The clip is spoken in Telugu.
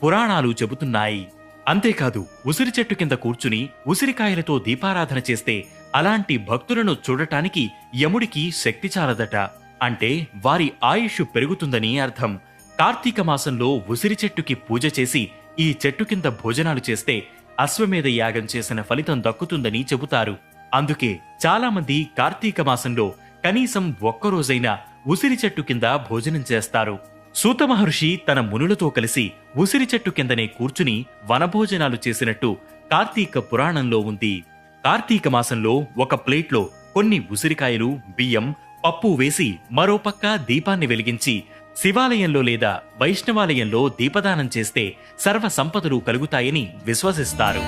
పురాణాలు చెబుతున్నాయి. అంతేకాదు ఉసిరి చెట్టు కింద కూర్చుని ఉసిరికాయలతో దీపారాధన చేస్తే అలాంటి భక్తులను చూడటానికి యముడికి శక్తి చాలదట. అంటే వారి ఆయుష్ పెరుగుతుందని అర్థం. కార్తీక మాసంలో ఉసిరి చెట్టుకి పూజ చేసి ఈ చెట్టు కింద భోజనాలు చేస్తే అశ్వమేధ యాగం చేసిన ఫలితం దక్కుతుందని చెబుతారు. అందుకే చాలామంది కార్తీక మాసంలో కనీసం ఒక్కరోజైనా ఉసిరి చెట్టు కింద భోజనం చేస్తారు. సూత మహర్షి తన మునులతో కలిసి ఉసిరి చెట్టు కిందనే కూర్చుని వనభోజనాలు చేసినట్టు కార్తీక పురాణంలో ఉంది. కార్తీక మాసంలో ఒక ప్లేట్లో కొన్ని ఉసిరికాయలు, బియ్యం, పప్పు వేసి మరోపక్క దీపాన్ని వెలిగించి శివాలయంలో లేదా వైష్ణవాలయంలో దీపదానం చేస్తే సర్వ సంపదలు కలుగుతాయని విశ్వసిస్తారు.